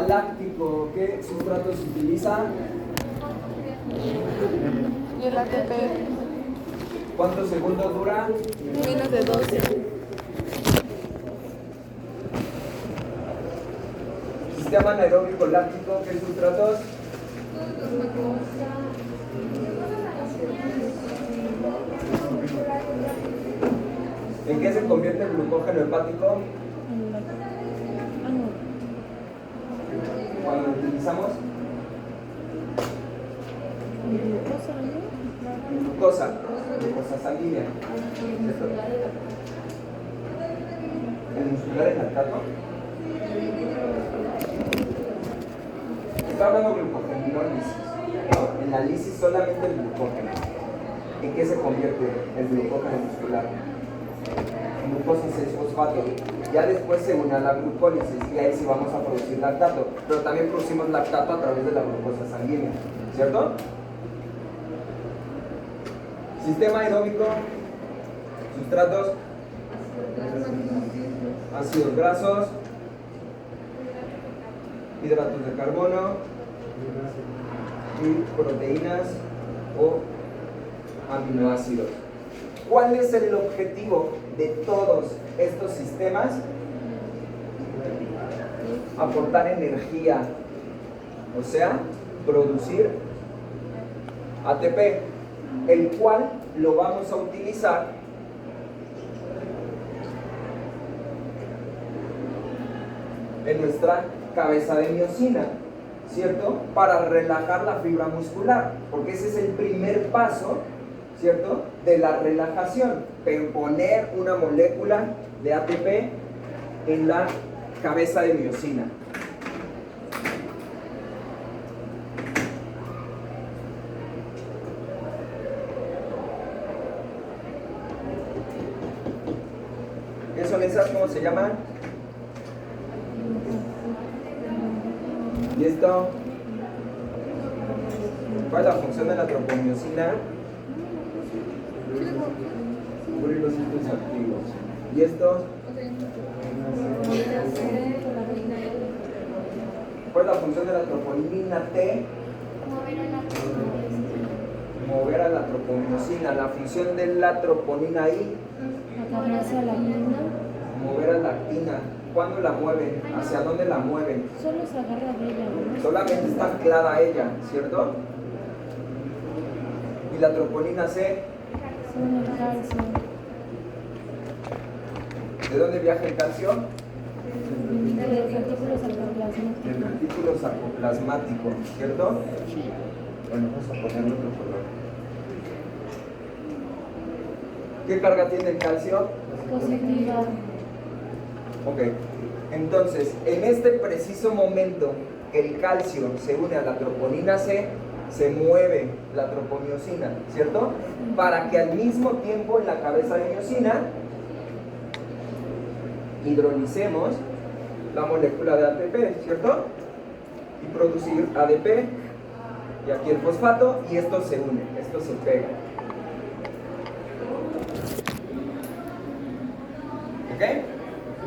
Láctico, ¿qué sustratos se utiliza? Y el ATP, ¿Cuántos segundos dura? menos de 12. Sistema anaeróbico láctico, ¿qué sustratos? ¿En qué se convierte el glucógeno hepático? Cuando lo utilizamos. Glucosa sanguínea. ¿Cierto? ¿El muscular es lactato? Está hablando de glucogenólisis, ¿no? En la lisis solamente el glucógeno. ¿En qué se convierte el glucógeno muscular? En glucosa 6-fosfato. Ya después se une a la glucólisis y ahí sí vamos a producir lactato. Pero también producimos lactato a través de la glucosa sanguínea, ¿cierto? Sistema aeróbico, sustratos, ácidos grasos, hidratos de carbono y proteínas o aminoácidos. ¿Cuál es el objetivo de todos estos sistemas? Aportar energía, o sea, producir ATP, el cual lo vamos a utilizar en nuestra cabeza de miocina, ¿cierto? Para relajar la fibra muscular, porque ese es el primer paso, ¿cierto? De la relajación, poner una molécula de ATP en la cabeza de miocina. ¿Qué son esas? ¿Cómo se llaman? ¿Y esto? ¿Cuál es la función de la tropomiosina? Cubrir los sitios activos. ¿Y esto? ¿Cuál es la función de la troponina T? Mover a la tropomiosina. La función de la troponina I. Mover a la actina. ¿Cuándo la mueven? ¿Hacia dónde la mueven? Solo se agarra de ella, ¿no? Solamente está anclada a ella, ¿cierto? ¿Y la troponina C? Son el calcio. ¿De dónde viaja el calcio? De los artículos sarcoplasmáticos. Del retículo sarcoplasmático, ¿cierto? Bueno, vamos a ponerle otro color. ¿Qué carga tiene el calcio? Positiva. Ok, entonces, en este preciso momento, el calcio se une a la troponina C, se mueve la tropomiosina, ¿cierto? Para que al mismo tiempo en la cabeza de miocina hidrolicemos la molécula de ATP, ¿cierto? Y producir ADP, y aquí el fosfato, y esto se une, esto se pega. ¿Ok?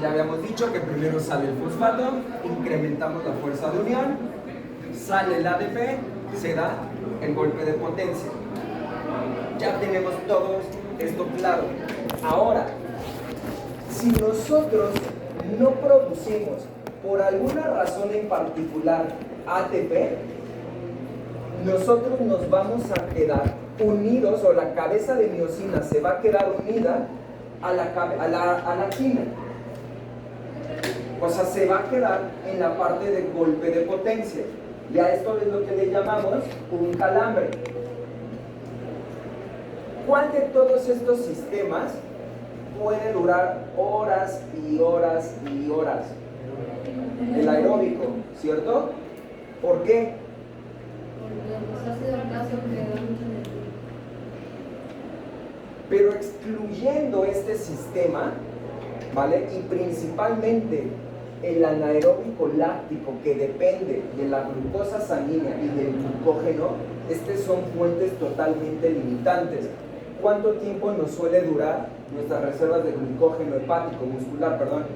Ya habíamos dicho que primero sale el fosfato, incrementamos la fuerza de unión, sale el ADP, se da el golpe de potencia. Ya tenemos todo esto claro. Ahora, si nosotros no producimos por alguna razón en particular ATP, nosotros nos vamos a quedar unidos, o la cabeza de miocina se va a quedar unida a la actina. O sea, se va a quedar en la parte de golpe de potencia. Y a esto es lo que le llamamos un calambre. ¿Cuál de todos estos sistemas puede durar horas y horas y horas? El aeróbico, ¿cierto? ¿Por qué? Pero excluyendo este sistema, ¿vale? Y principalmente el anaeróbico láctico, que depende de la glucosa sanguínea y del glucógeno, estas son fuentes totalmente limitantes. ¿Cuánto tiempo nos suele durar nuestras reservas de glucógeno hepático, muscular, perdón?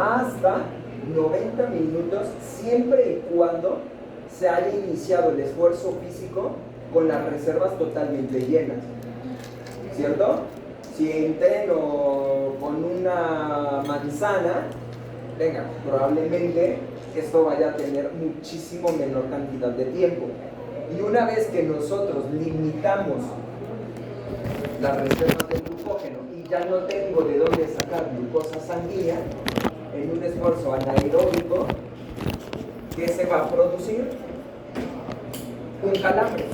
hasta 90 minutos, siempre y cuando se haya iniciado el esfuerzo físico con las reservas totalmente llenas, ¿cierto? Si entreno con una manzana, venga, probablemente esto vaya a tener muchísimo menor cantidad de tiempo. Y una vez que nosotros limitamos las reservas de glucógeno y ya no tengo de dónde sacar glucosa sanguínea en un esfuerzo anaeróbico, ¿qué se va a producir? Un calambre,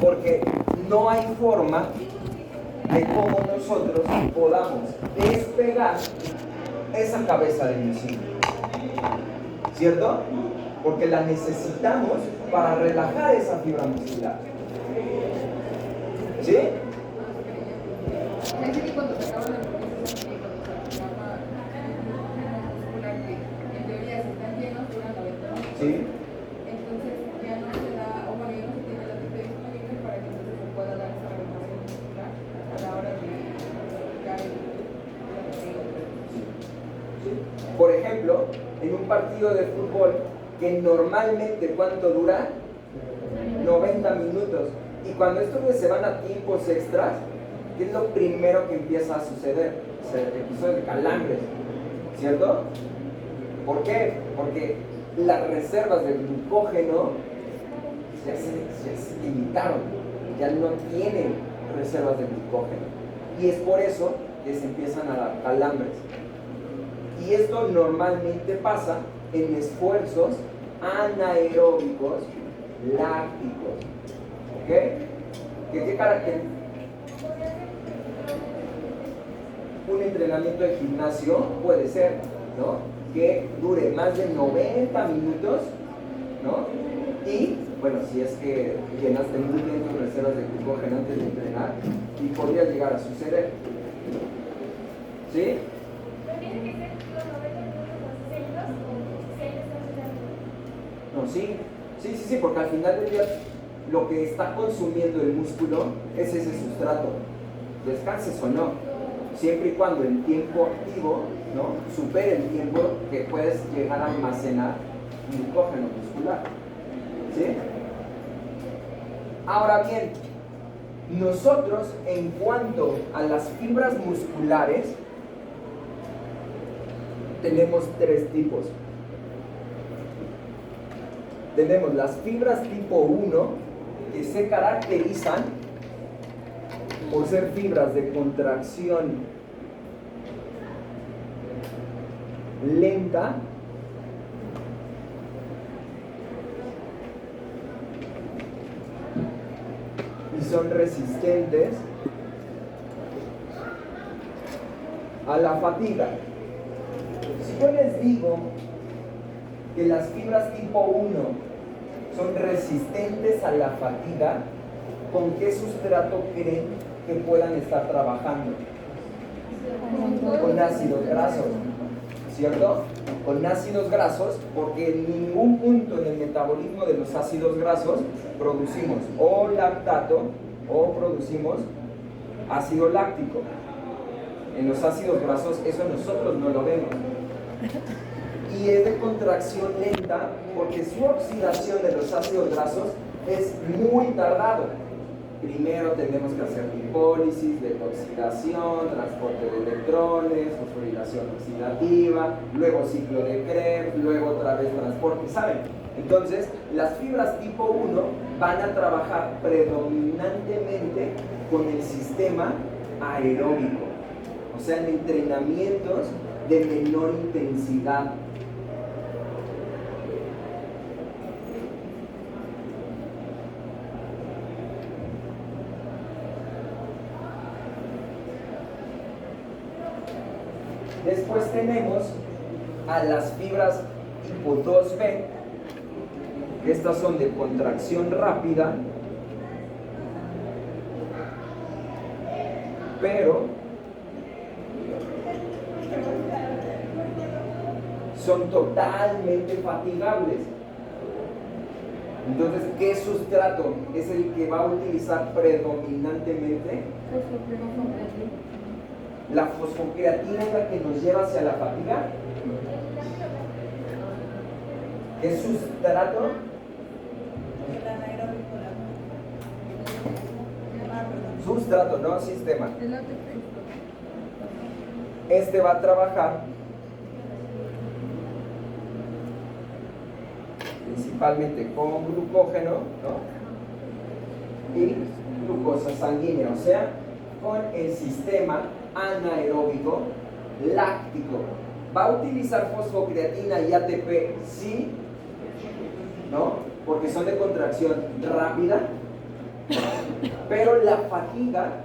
porque no hay forma de cómo nosotros podamos despegar esa cabeza de misil, ¿cierto? Porque la necesitamos para relajar esa fibra muscular, ¿sí? Es que cuando se acaba la movilización y cuando se acaba muscular, que en teoría si están llenos duran 90 minutos. ¿Sí? Entonces ya no se da, o bueno, ya no se tiene la ATP disponible para que entonces se pueda dar esa relajación muscular a la hora de practicar el Por ejemplo, en un partido de fútbol que normalmente ¿cuánto dura? 90 minutos. Y cuando estos se van a tiempos extras, ¿qué es lo primero que empieza a suceder? Episodios de calambres, ¿cierto? ¿Por qué? Porque las reservas de glucógeno ya se limitaron, ya no tienen reservas de glucógeno. Y es por eso que se empiezan a dar calambres. Y esto normalmente pasa en esfuerzos anaeróbicos lácticos. ¿Ok? ¿Qué carácter? Un entrenamiento de gimnasio puede ser, ¿no?, que dure más de 90 minutos, ¿no? Y, bueno, si es que llenaste muy bien tus reservas de glucógeno antes de entrenar, y podría llegar a suceder. ¿Sí? No, sí, porque al final del día lo que está consumiendo el músculo es ese sustrato, descanses o no, siempre y cuando el tiempo activo, ¿no?, supere el tiempo que puedes llegar a almacenar glucógeno muscular, ¿sí? Ahora bien, nosotros en cuanto a las fibras musculares tenemos tres tipos. Tenemos las fibras tipo 1, que se caracterizan por ser fibras de contracción lenta y son resistentes a la fatiga. Si yo les digo que las fibras tipo 1 son resistentes a la fatiga, ¿con qué sustrato creen que puedan estar trabajando? Con ácidos grasos, ¿cierto? Con ácidos grasos, porque en ningún punto en el metabolismo de los ácidos grasos producimos o lactato o producimos ácido láctico. En los ácidos grasos eso nosotros no lo vemos. Y es de contracción lenta porque su oxidación de los ácidos grasos es muy tardado. Primero tenemos que hacer lipólisis, detoxidación, transporte de electrones, fosforilación oxidativa, luego ciclo de Krebs, luego otra vez transporte, ¿saben? Entonces, las fibras tipo 1 van a trabajar predominantemente con el sistema aeróbico, o sea, en entrenamientos de menor intensidad. Después tenemos a las fibras tipo 2B, que estas son de contracción rápida, pero son totalmente fatigables. Entonces, ¿qué sustrato es el que va a utilizar predominantemente? La fosfocreatina es la que nos lleva hacia la fatiga. ¿Qué sustrato? El anaeróbico láctico. Sustrato, no sistema. El ATP. Este va a trabajar principalmente con glucógeno, ¿no? Y glucosa sanguínea, o sea, con el sistema anaeróbico láctico. ¿Va a utilizar fosfocreatina y ATP? Sí, ¿no? Porque son de contracción rápida, pero la fatiga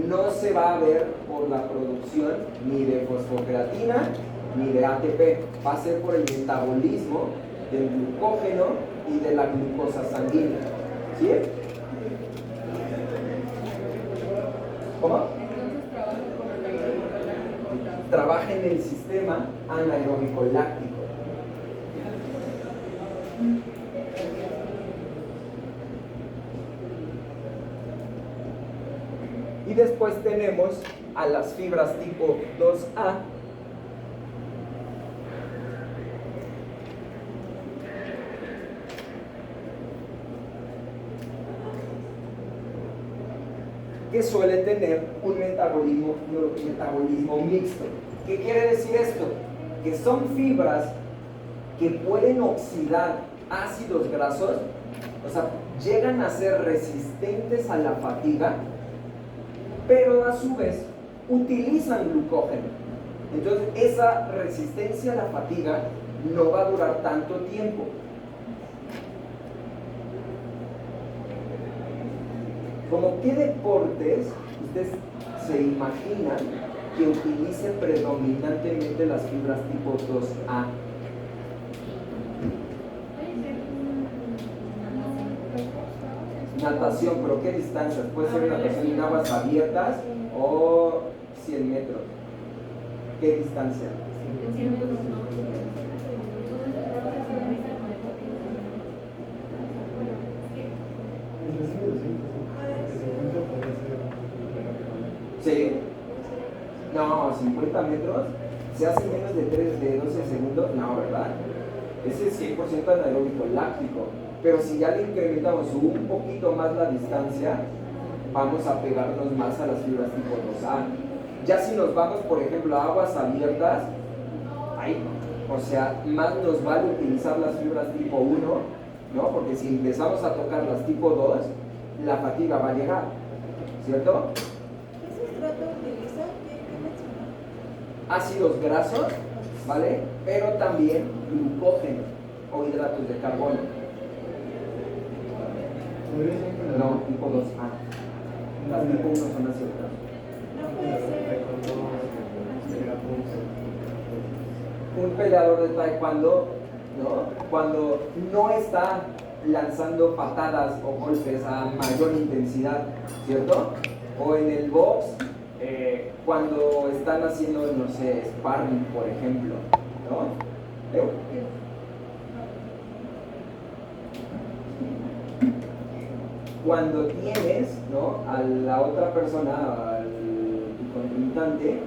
no se va a ver por la producción ni de fosfocreatina ni de ATP, va a ser por el metabolismo del glucógeno y de la glucosa sanguínea. ¿Sí? ¿Cómo? Entonces trabaja con el anaeróbico láctico. Trabaja en el sistema anaeróbico láctico. Y después tenemos a las fibras tipo 2A. Que suele tener un metabolismo mixto. ¿Qué quiere decir esto? Que son fibras que pueden oxidar ácidos grasos, o sea, llegan a ser resistentes a la fatiga, pero a su vez utilizan glucógeno. Entonces esa resistencia a la fatiga no va a durar tanto tiempo. ¿Como qué deportes ustedes se imaginan que utilicen predominantemente las fibras tipo 2A? Natación, pero ¿qué distancias? Puede ser natación en aguas abiertas o 100 metros. ¿Qué distancia? Sí. No, 50 metros. ¿Se hace menos de 12 segundos? No, ¿verdad? Ese es 100% anaeróbico láctico. Pero si ya le incrementamos un poquito más la distancia, vamos a pegarnos más a las fibras tipo 2A. Ya si nos vamos, por ejemplo, a aguas abiertas, ahí, o sea, más nos vale utilizar las fibras tipo 1, ¿no? Porque si empezamos a tocar las tipo 2, la fatiga va a llegar, ¿cierto? ¿Qué sustrato utiliza? ¿Qué menciona? Ácidos grasos, ¿vale? Pero también glucógeno o hidratos de carbono. No, tipo 2A. Las tipo 1 son ácidos grasos. No puede ser. Un peleador de taekwondo, ¿no? Cuando no está lanzando patadas o golpes a mayor intensidad, ¿cierto? O en el box, cuando están haciendo, no sé, sparring, por ejemplo, ¿no? Cuando tienes, ¿no?, a la otra persona, al contrincante,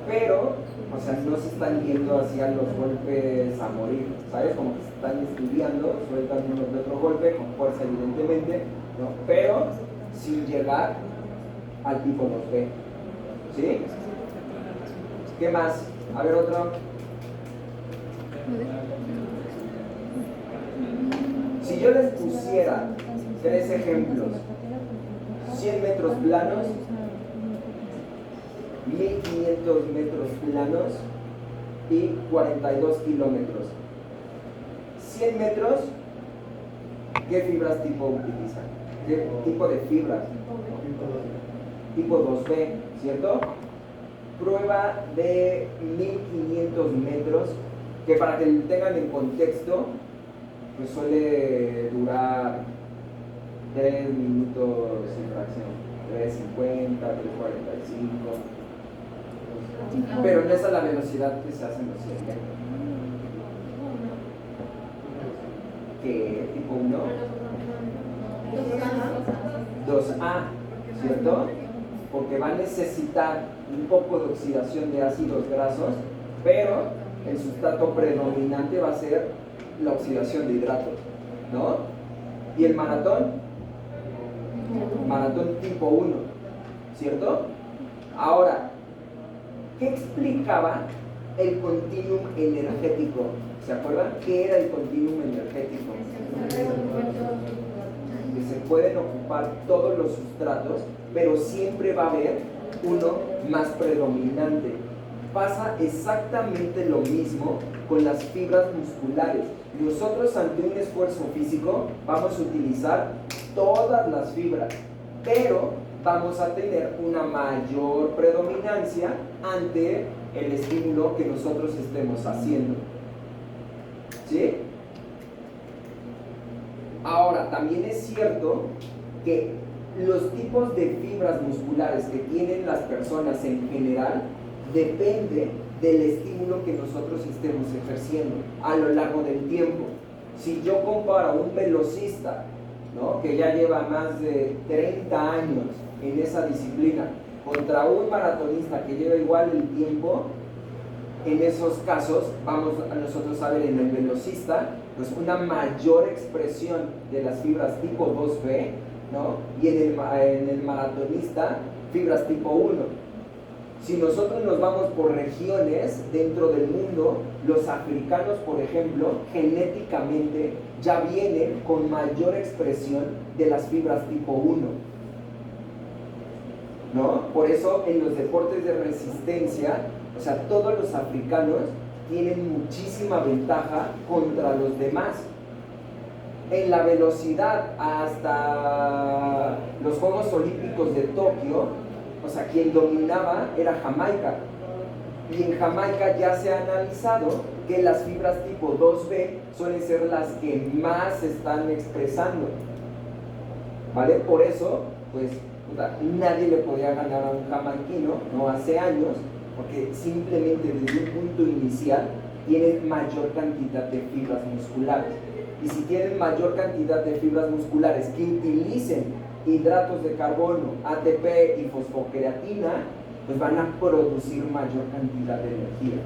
pero, o sea, no se están yendo hacia los golpes a morir, ¿sabes? Como que se están estudiando, sueltan uno de otro golpe, con fuerza evidentemente, ¿no? Pero sin llegar al tipo 2B, ¿sí? ¿Qué más? A ver, otro. Si yo les pusiera 3 ejemplos, 100 metros planos, 1500 metros planos y 42 kilómetros. 100 metros, ¿qué fibras tipo utilizan? ¿Qué tipo de fibras? Tipo 2B, ¿cierto? Prueba de 1500 metros, que para que tengan en contexto, pues suele durar 3 minutos sin fracción, 3:50, 3:45. Pero no es a la velocidad que se hacen los 100 metros. ¿Qué? ¿Tipo 1? 2A, ¿cierto? Porque va a necesitar un poco de oxidación de ácidos grasos, pero el sustrato predominante va a ser la oxidación de hidratos, ¿no? Y el maratón tipo 1, ¿cierto? Ahora, ¿qué explicaba el continuum energético? ¿Se acuerdan? ¿Qué era el continuum energético? Que se pueden ocupar todos los sustratos, pero siempre va a haber uno más predominante. Pasa exactamente lo mismo con las fibras musculares. Nosotros ante un esfuerzo físico vamos a utilizar todas las fibras, pero vamos a tener una mayor predominancia ante el estímulo que nosotros estemos haciendo. ¿Sí? Ahora, también es cierto que los tipos de fibras musculares que tienen las personas en general depende del estímulo que nosotros estemos ejerciendo a lo largo del tiempo. Si yo comparo a un velocista, ¿no?, que ya lleva más de 30 años en esa disciplina, contra un maratonista que lleva igual el tiempo, en esos casos vamos a nosotros a ver en el velocista pues una mayor expresión de las fibras tipo 2B, ¿no? Y en el maratonista fibras tipo 1. Si nosotros nos vamos por regiones dentro del mundo, los africanos, por ejemplo, genéticamente ya vienen con mayor expresión de las fibras tipo 1, ¿no? Por eso en los deportes de resistencia, o sea, todos los africanos tienen muchísima ventaja contra los demás. En la velocidad hasta los Juegos Olímpicos de Tokio, o sea, quien dominaba era Jamaica. Y en Jamaica ya se ha analizado que las fibras tipo 2B suelen ser las que más se están expresando, ¿vale? Por eso, pues, nadie le podía ganar a un jamaiquino, no hace años, porque simplemente desde un punto inicial tienen mayor cantidad de fibras musculares. Y si tienen mayor cantidad de fibras musculares que utilicen hidratos de carbono, ATP y fosfocreatina, pues van a producir mayor cantidad de energía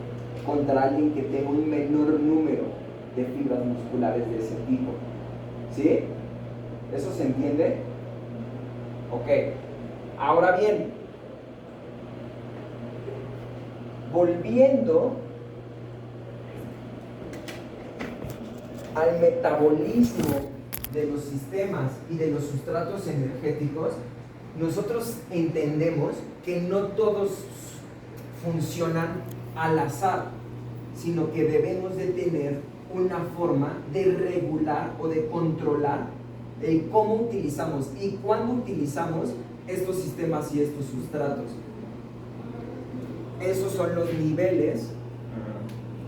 contra alguien que tenga un menor número de fibras musculares de ese tipo. ¿Sí? ¿Eso se entiende? Ok. Ahora bien, volviendo al metabolismo de los sistemas y de los sustratos energéticos, nosotros entendemos que no todos funcionan al azar, sino que debemos de tener una forma de regular o de controlar el cómo utilizamos y cuándo utilizamos estos sistemas y estos sustratos. Esos son los niveles.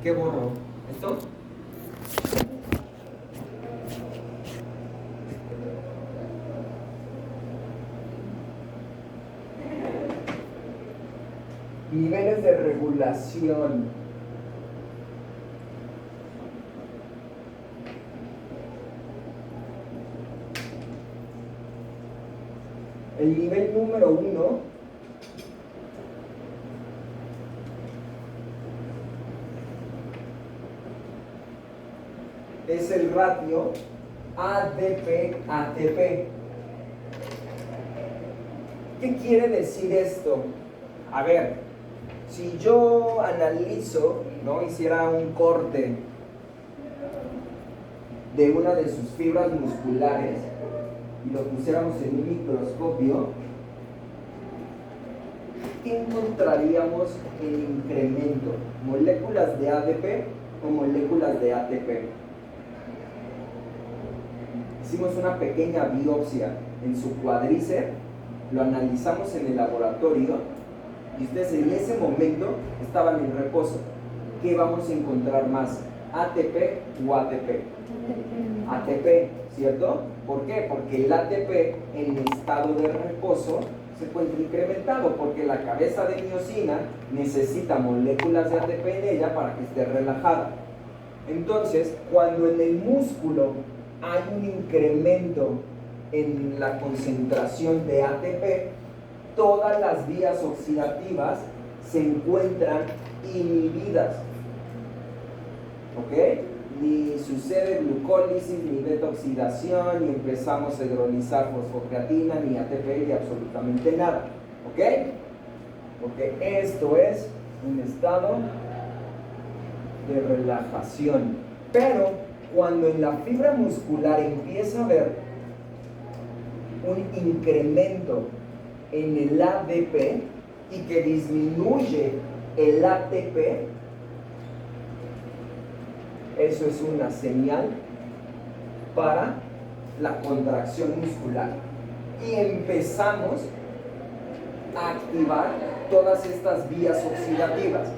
¿Qué borro? ¿Esto? Niveles de regulación. El nivel número 1 es el ratio ADP-ATP. ¿Qué quiere decir esto? A ver, si yo analizo, ¿no?, hiciera un corte de una de sus fibras musculares y lo pusiéramos en un microscopio, ¿qué encontraríamos en incremento? ¿Moléculas de ADP o moléculas de ATP? Hicimos una pequeña biopsia en su cuádriceps, lo analizamos en el laboratorio y ustedes en ese momento estaban en reposo. ¿Qué vamos a encontrar más? ¿ATP o ATP? ATP, ¿cierto? ¿Por qué? Porque el ATP en estado de reposo se encuentra incrementado, porque la cabeza de miosina necesita moléculas de ATP en ella para que esté relajada. Entonces, cuando en el músculo hay un incremento en la concentración de ATP, todas las vías oxidativas se encuentran inhibidas. ¿Ok? ni sucede glucólisis, ni beta-oxidación, ni empezamos a hidrolizar fosfocreatina, ni ATP, ni absolutamente nada. ¿Ok? Porque esto es un estado de relajación. Pero cuando en la fibra muscular empieza a haber un incremento en el ADP y que disminuye el ATP, eso es una señal para la contracción muscular. Y empezamos a activar todas estas vías oxidativas.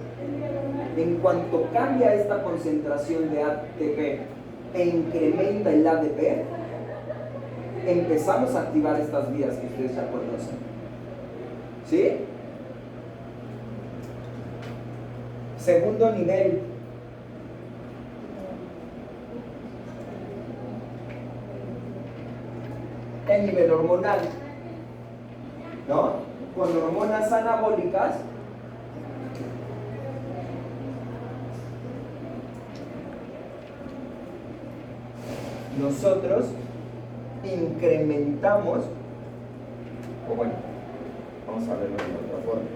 En cuanto cambia esta concentración de ATP e incrementa el ADP, empezamos a activar estas vías que ustedes ya conocen. ¿Sí? Segundo nivel. El nivel hormonal, ¿no? Con hormonas anabólicas nosotros incrementamos, o bueno, vamos a verlo de otra forma.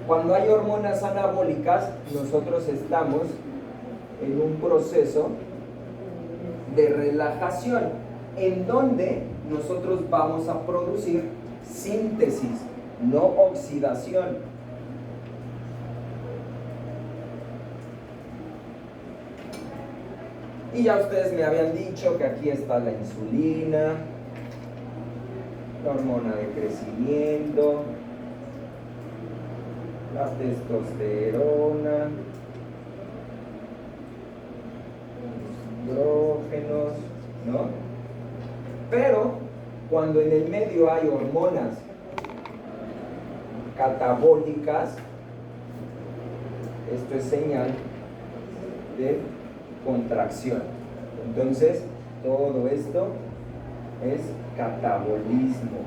Cuando hay hormonas anabólicas, nosotros estamos en un proceso de relajación, en donde nosotros vamos a producir síntesis, no oxidación. Y ya ustedes me habían dicho que aquí está la insulina, la hormona de crecimiento, la testosterona, estrógenos, ¿no? Pero cuando en el medio hay hormonas catabólicas, esto es señal de contracción. Entonces, todo esto es catabolismo.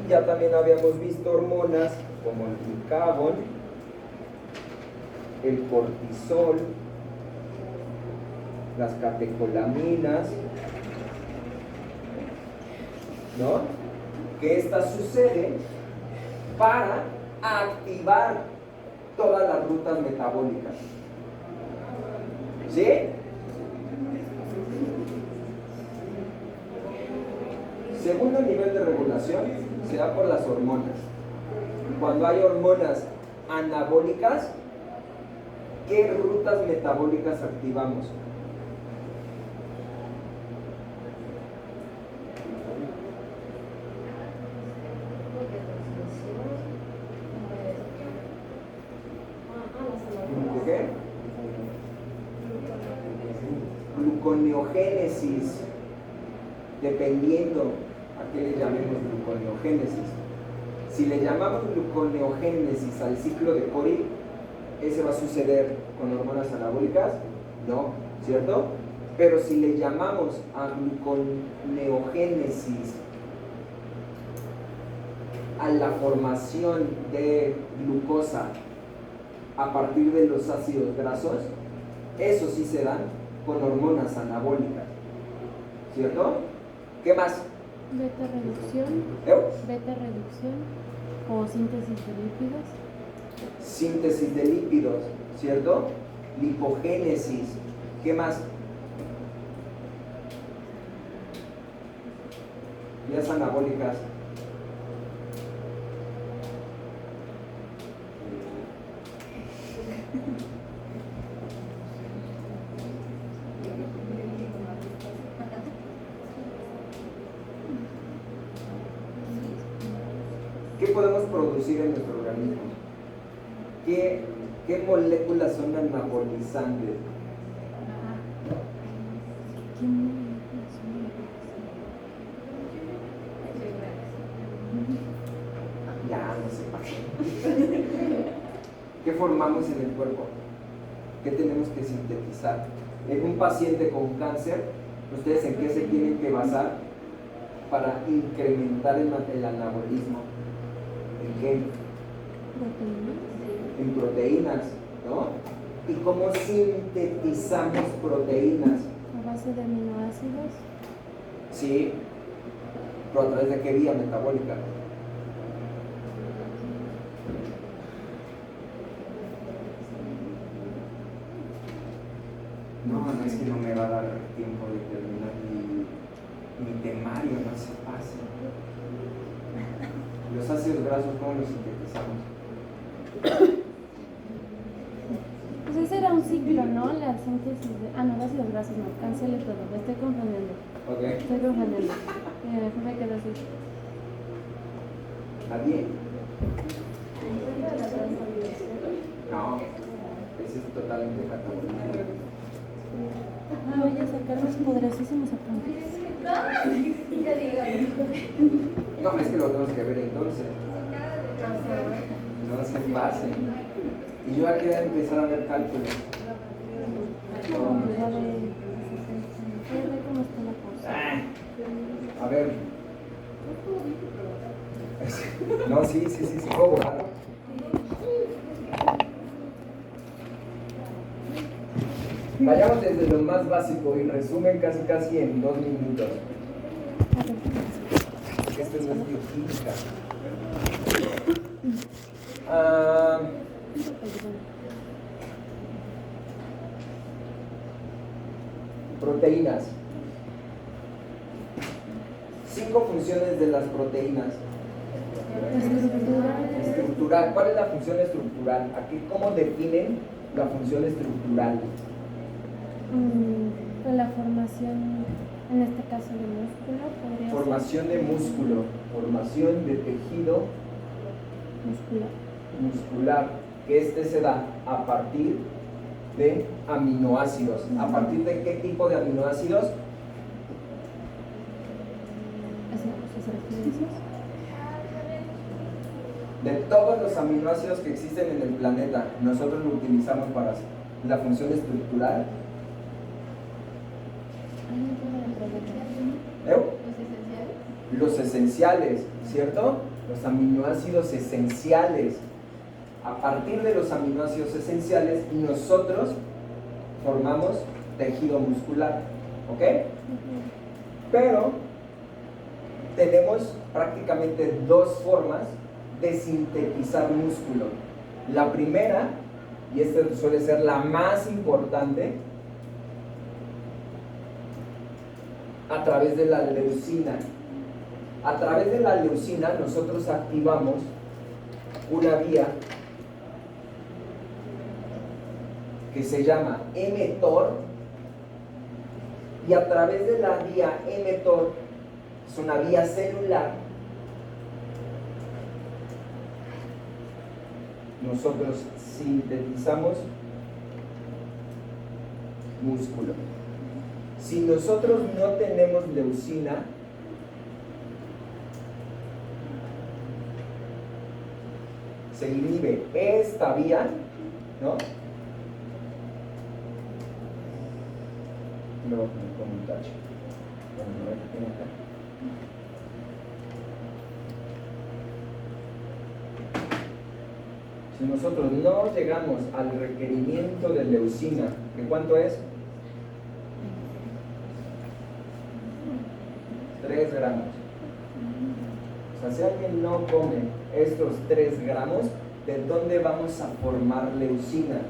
Y ya también habíamos visto hormonas como el glucagón, el cortisol, las catecolaminas, ¿no? Que esta sucede para activar todas las rutas metabólicas. ¿Sí? Segundo nivel de regulación se da por las hormonas. Cuando hay hormonas anabólicas, ¿qué rutas metabólicas activamos? ¿Qué? Gluconeogénesis, dependiendo a qué le llamemos gluconeogénesis. Si le llamamos gluconeogénesis al ciclo de Cori, ¿ese va a suceder con hormonas anabólicas? No, ¿cierto? Pero si le llamamos a gluconeogénesis a la formación de glucosa a partir de los ácidos grasos, eso sí se dan con hormonas anabólicas, ¿cierto? ¿Qué más? Beta reducción. Beta reducción o síntesis de lípidos. Síntesis de lípidos, ¿cierto? Lipogénesis. ¿Qué más? Vías anabólicas. ¿Qué podemos producir en nuestro organismo? ¿Qué moléculas son anabolizantes? ¿Qué moléculas son? Ya, no sé para qué. ¿Qué formamos en el cuerpo? ¿Qué tenemos que sintetizar? En un paciente con cáncer, ¿ustedes en qué se tienen que basar para incrementar el anabolismo? ¿En qué? Proteínas. En proteínas, ¿no? ¿Y cómo sintetizamos proteínas? A base de aminoácidos. Sí, pero ¿a través de qué vía metabólica? No, es que no me va a dar tiempo de terminar mi temario, no se pase. Los ácidos grasos, ¿cómo los sintetizamos? Pues ese era un ciclo, ¿no? La síntesis de... Ah, no, ácidos grasos no, cancele todo, me estoy confundiendo. Ok. Estoy confundiendo. Mejor me quedo así. ¿Nadie? No, ese es totalmente catabólico. Voy a sacar mis poderosísimos apuntes. No, es que lo tenemos que ver entonces. No se pase. Y yo aquí voy a empezar a ver cálculos. Ya ve cómo está la cosa. A ver. No, sí, puedo borrar. Vayamos desde lo más básico y resumen casi en 2 minutos. Esto no es bioquímica. Proteínas. 5 funciones de las proteínas. Estructural. ¿Cuál es la función estructural? Aquí, ¿cómo definen la función estructural? La formación, en este caso de músculo, podría Formación de músculo, formación de tejido ser muscular, que este se da a partir de aminoácidos. ¿A partir de qué tipo de aminoácidos? De todos los aminoácidos que existen en el planeta, nosotros lo utilizamos para la función estructural. Los esenciales, ¿cierto? Los aminoácidos esenciales. A partir de los aminoácidos esenciales, nosotros formamos tejido muscular, ¿ok? Pero tenemos prácticamente 2 formas de sintetizar músculo. La primera, y esta suele ser la más importante, a través de la leucina. A través de la leucina nosotros activamos una vía que se llama mTOR, y a través de la vía mTOR, es una vía celular, nosotros sintetizamos músculo. Si nosotros no tenemos leucina, se inhibe esta vía, ¿no? Luego con un tache. Bueno, a ver, ven acá. Si nosotros no llegamos al requerimiento de leucina, ¿de cuánto es? 3 gramos. O sea, si alguien no come estos 3 gramos, ¿de dónde vamos a formar leucina?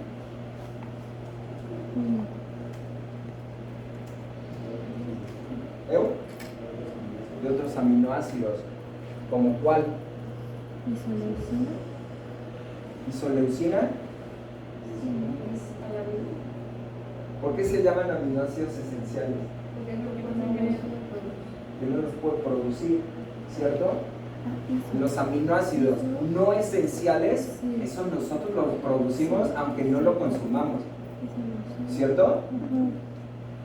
De otros aminoácidos, ¿como cuál? ¿Isoleucina? ¿Por qué se llaman aminoácidos esenciales? Que no los puede producir, ¿cierto? Los aminoácidos no esenciales, eso nosotros los producimos aunque no lo consumamos, ¿cierto?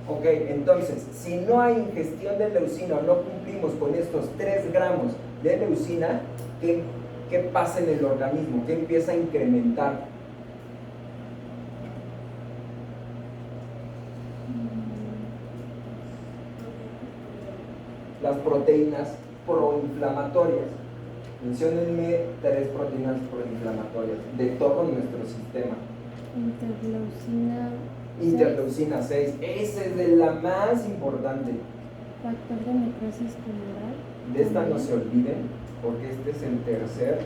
Ok, entonces, si no hay ingestión de leucina o no cumplimos con estos 3 gramos de leucina, ¿qué pasa en el organismo? ¿Qué empieza a incrementar? Las proteínas proinflamatorias. Menciónenme 3 proteínas proinflamatorias de todo nuestro sistema. Interleucina. Interleucina 6, esa es de la más importante. Factor de necrosis tumoral. De esta no se olviden, porque este es el tercer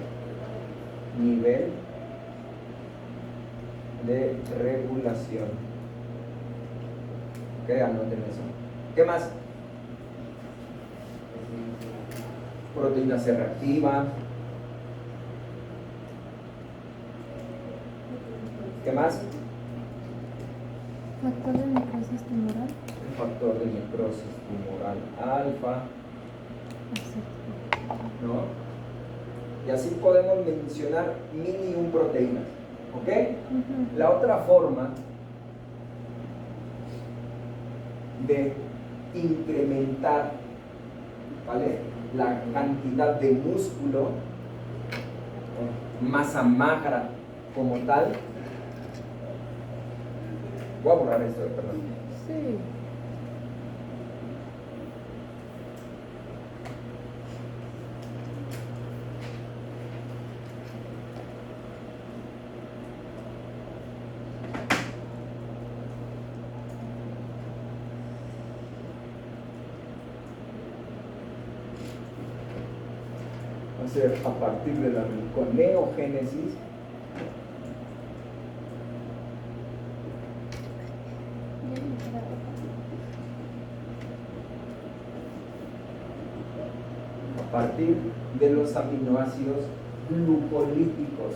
nivel de regulación. Ok, anoten eso. ¿Qué más? Proteína C reactiva. ¿Qué más? Factor de necrosis tumoral. El factor de necrosis tumoral alfa, ¿no? Y así podemos mencionar 1001 proteínas, ¿ok? La otra forma de incrementar, ¿vale?, la cantidad de músculo, masa magra como tal. Voy a borrar esto, perdón. Sí. Va a ser a partir de la gluconeogénesis. A partir de los aminoácidos glucolíticos.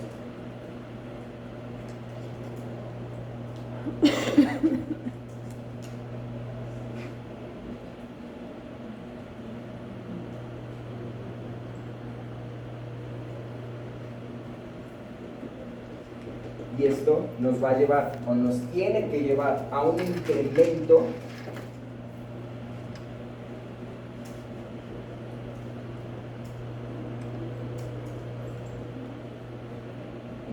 Y esto nos va a llevar, o nos tiene que llevar, a un incremento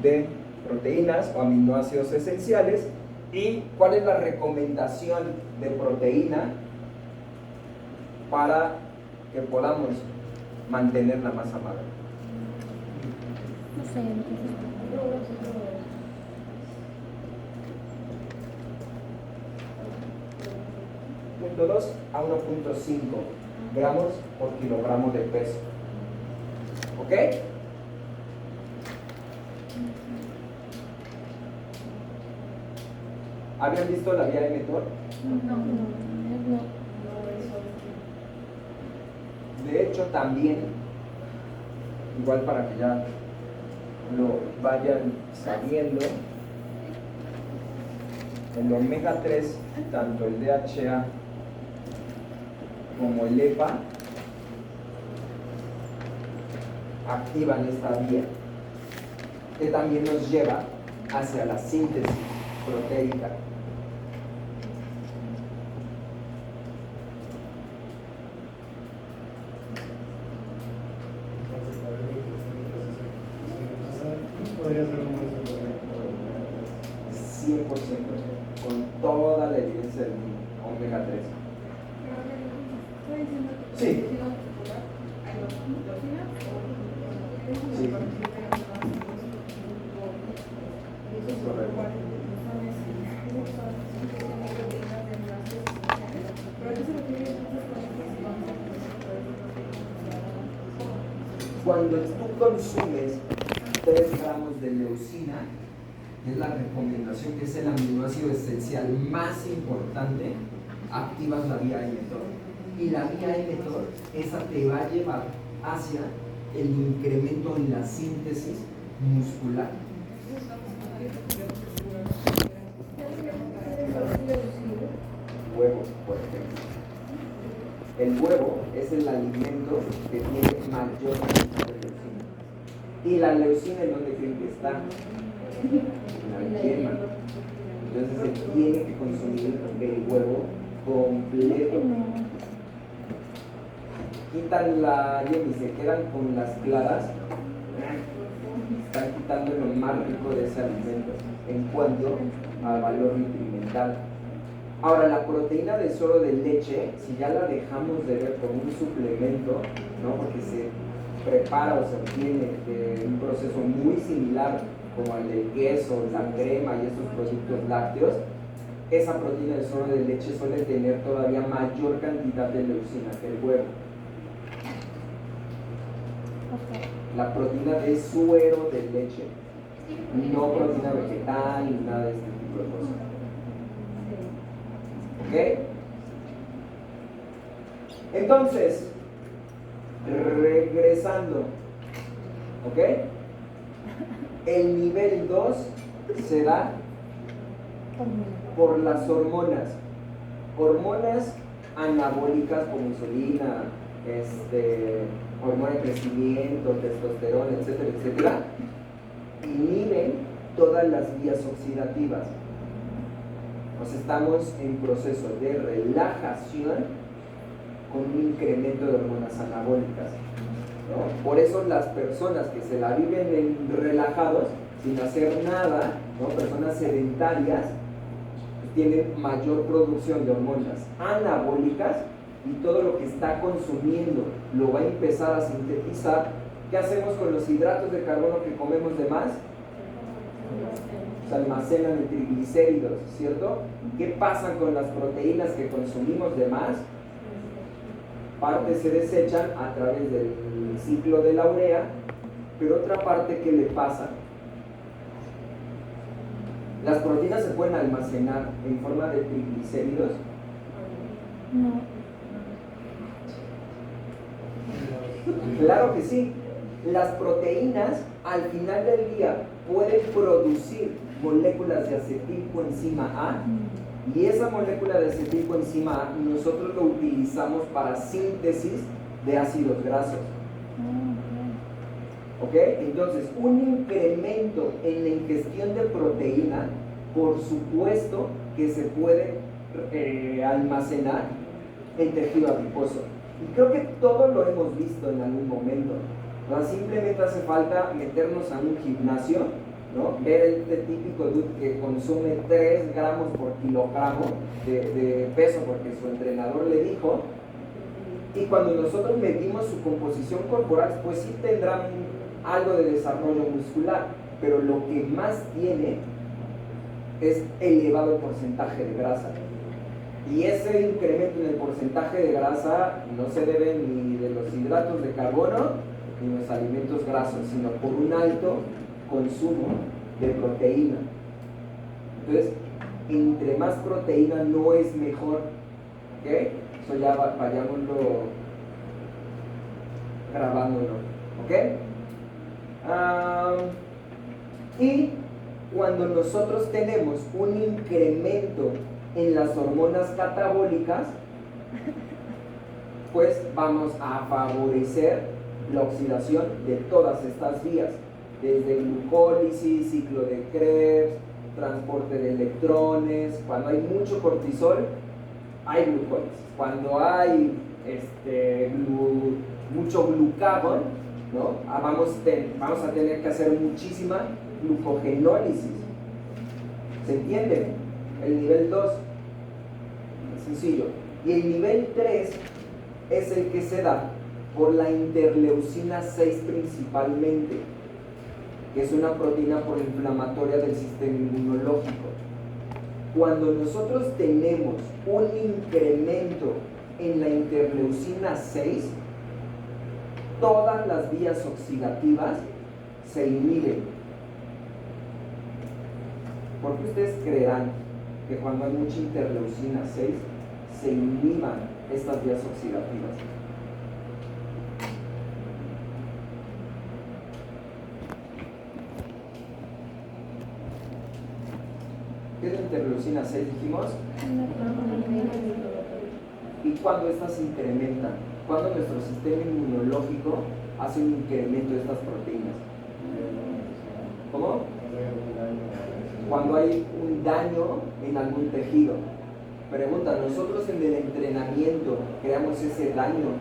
de proteínas o aminoácidos esenciales. ¿Y cuál es la recomendación de proteína para que podamos mantener la masa magra? No sé, Punto 2 a 1.5 gramos por kilogramo de peso. ¿Ok? ¿Habían visto la vía de Method? no. De hecho, también, igual para que ya lo vayan sabiendo, el omega 3, tanto el DHA como el EPA, activan esta vía, que también nos lleva hacia la síntesis proteica. Podría ser un 100%, con toda la evidencia del mundo, omega 3. Sí. Sí. Es correcto. Cuando tú consumes 3 gramos de leucina, es la recomendación, que es el aminoácido esencial más importante, activas la vía mTOR. Y la vía mTOR, esa te va a llevar hacia el incremento en la síntesis muscular. Huevo, por ejemplo. El huevo es el alimento que tiene mayor cantidad de leucina. ¿Y la leucina en dónde creen que está? En la yema. Entonces se tiene que consumir el huevo completo. Quitan la yema y se quedan con las claras. Están quitando lo más rico de ese alimento en cuanto al valor nutrimental. Ahora, la proteína de suero de leche, si ya la dejamos de ver como un suplemento, ¿no?, porque se prepara o se obtiene de un proceso muy similar como el del queso, la crema y estos productos lácteos, esa proteína del suero de leche suele tener todavía mayor cantidad de leucina que el huevo. La proteína de suero de leche, no proteína vegetal ni nada de este tipo de cosas. ¿Ok? Entonces, regresando, ¿ok? El nivel 2 se da por las hormonas anabólicas como insulina, hormona de crecimiento, testosterona, etcétera, etcétera, inhiben todas las vías oxidativas. Nos estamos en proceso de relajación con un incremento de hormonas anabólicas, ¿no? Por eso las personas que se la viven relajados, sin hacer nada, ¿no? Personas sedentarias, tienen mayor producción de hormonas anabólicas y todo lo que está consumiendo lo va a empezar a sintetizar. ¿Qué hacemos con los hidratos de carbono que comemos de más? Se almacenan en triglicéridos, ¿cierto? ¿Qué pasa con las proteínas que consumimos de más? Parte se desechan a través del ciclo de la urea, pero otra parte, ¿qué le pasa? ¿Las proteínas se pueden almacenar en forma de triglicéridos? No. Claro que sí. Las proteínas al final del día pueden producir moléculas de acetilcoenzima A, y esa molécula de acetilcoenzima A nosotros lo utilizamos para síntesis de ácidos grasos. ¿Ok? Entonces, un incremento en la ingestión de proteína, por supuesto que se puede almacenar en tejido adiposo. Y creo que todos lo hemos visto en algún momento. O sea, simplemente hace falta meternos a un gimnasio, ¿no? Ver el típico dude que consume 3 gramos por kilogramo de peso porque su entrenador le dijo, y cuando nosotros medimos su composición corporal, pues sí tendrán algo de desarrollo muscular, pero lo que más tiene es elevado el porcentaje de grasa. Y ese incremento en el porcentaje de grasa no se debe ni de los hidratos de carbono ni los alimentos grasos, sino por un alto consumo de proteína. Entonces, entre más proteína no es mejor, ¿ok? Eso ya vayámoslo grabándolo, ¿ok? Y cuando nosotros tenemos un incremento en las hormonas catabólicas, pues vamos a favorecer la oxidación de todas estas vías, desde glucólisis, ciclo de Krebs, transporte de electrones. Cuando hay mucho cortisol, hay glucólisis. Cuando hay mucho glucagón, ¿no? Vamos a tener que hacer muchísima glucogenólisis. ¿Se entiende? El nivel 2 es sencillo. Y el nivel 3 es el que se da por la interleucina 6 principalmente, que es una proteína proinflamatoria del sistema inmunológico. Cuando nosotros tenemos un incremento en la interleucina 6, todas las vías oxidativas se inhiben. ¿Por qué ustedes creerán que cuando hay mucha interleucina 6 se inhiban estas vías oxidativas? ¿Qué es la interleucina 6, dijimos? ¿Y cuándo estas se incrementan? Cuando nuestro sistema inmunológico hace un incremento de estas proteínas. ¿Cómo? Cuando hay un daño en algún tejido. Pregunta, ¿nosotros en el entrenamiento creamos ese daño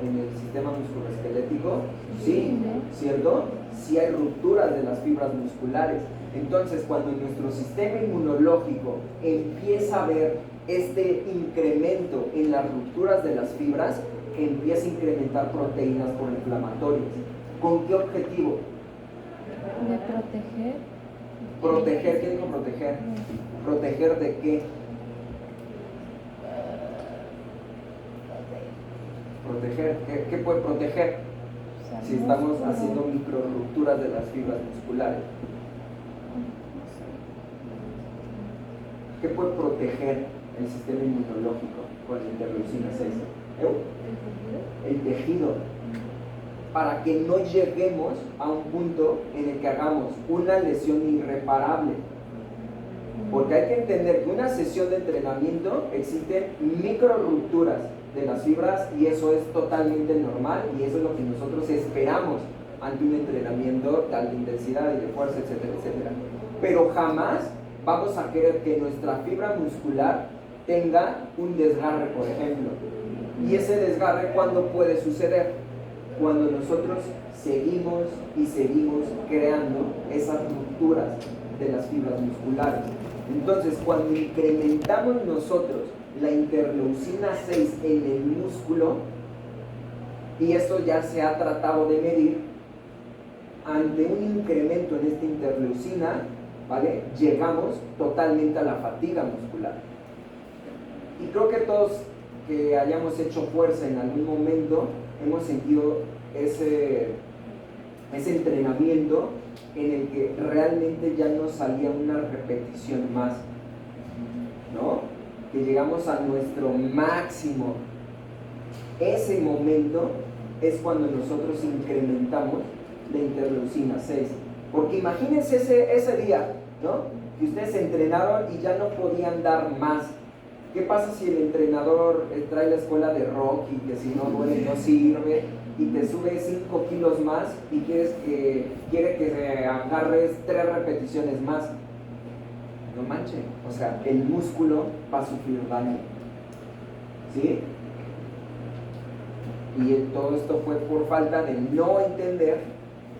en el sistema musculoesquelético? Sí, ¿cierto? Sí hay rupturas de las fibras musculares. Entonces, cuando nuestro sistema inmunológico empieza a ver este incremento en las rupturas de las fibras, empieza a incrementar proteínas proinflamatorias. ¿Con qué objetivo? De proteger. Proteger, ¿qué digo proteger? ¿Proteger de qué? Proteger, ¿qué puede proteger? Si estamos haciendo microrupturas de las fibras musculares. ¿Qué puede proteger el sistema inmunológico con la interleucina 6? El tejido. Para que no lleguemos a un punto en el que hagamos una lesión irreparable. Porque hay que entender que una sesión de entrenamiento existen microrupturas de las fibras y eso es totalmente normal y eso es lo que nosotros esperamos ante un entrenamiento de alta intensidad y de fuerza, etcétera, etcétera. Pero jamás vamos a querer que nuestra fibra muscular tenga un desgarre, por ejemplo. Y ese desgarre, ¿cuándo puede suceder? Cuando nosotros seguimos y seguimos creando esas rupturas de las fibras musculares. Entonces, cuando incrementamos nosotros la interleucina 6 en el músculo, y esto ya se ha tratado de medir, ante un incremento en esta interleucina, ¿vale? Llegamos totalmente a la fatiga muscular. Y creo que todos que hayamos hecho fuerza en algún momento hemos sentido ese entrenamiento en el que realmente ya no salía una repetición más, ¿no? Que llegamos a nuestro máximo. Ese momento es cuando nosotros incrementamos la interleucina 6. Porque imagínense ese día, ¿no? Que ustedes entrenaron y ya no podían dar más. ¿Qué pasa si el entrenador trae la escuela de rock y que si no duele no sirve y te sube 5 kilos más y quiere que agarres 3 repeticiones más? No manchen, o sea, el músculo va a sufrir daño, ¿sí? Y todo esto fue por falta de no entender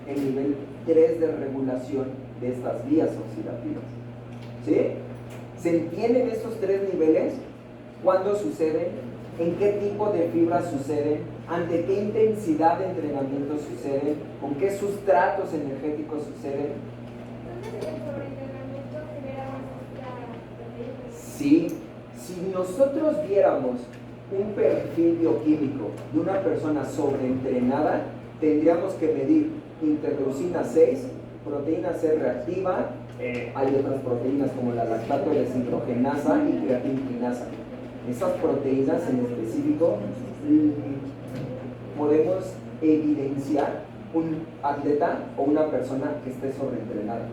el nivel 3 de regulación de estas vías oxidativas, ¿sí? ¿Se entienden estos 3 niveles? ¿Cuándo suceden? ¿En qué tipo de fibras suceden? ¿Ante qué intensidad de entrenamiento suceden? ¿Con qué sustratos energéticos suceden? Sí, si nosotros viéramos un perfil bioquímico de una persona sobreentrenada, tendríamos que medir interleucina 6, proteína C reactiva, hay otras proteínas como la lactato deshidrogenasa y creatinquinasa. Esas proteínas en específico podemos evidenciar un atleta o una persona que esté sobreentrenada.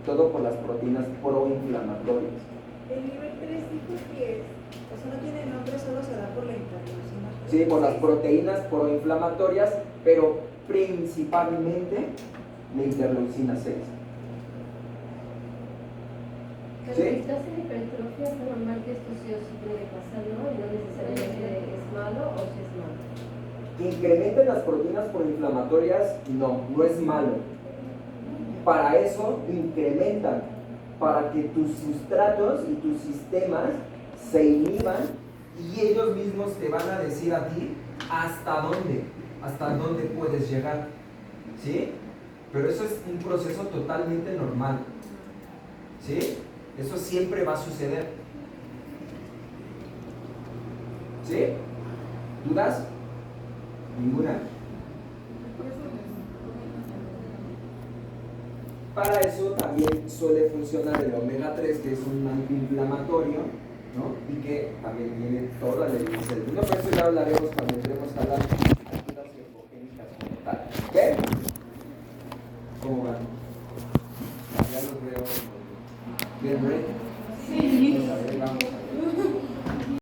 Todo por las proteínas proinflamatorias. El nivel 3 dijo que es, o sea, no tiene nombre, solo se da por la interleucina. Sí, por las proteínas proinflamatorias, pero principalmente la interleucina 6. Pero ¿Sí? si estás en hipertrofia, es normal que esto sí o sí puede pasar, ¿no? Y no necesariamente es malo o si es malo. Que incrementen las proteínas proinflamatorias, no es malo. Para eso incrementan, para que tus sustratos y tus sistemas se inhiban y ellos mismos te van a decir a ti hasta dónde puedes llegar, ¿sí? Pero eso es un proceso totalmente normal, ¿sí? Eso siempre va a suceder, ¿sí? ¿Dudas? Ninguna. Para eso también suele funcionar el omega 3, que es un antiinflamatorio, ¿no? Y que también tiene toda la evidencia del mundo, pero eso ya hablaremos cuando entremos a las actividades hipergénicas como tal. ¿Ok? ¿Cómo van? Ya los veo bien, ¿no? Sí. Pues a ver, vamos a ver.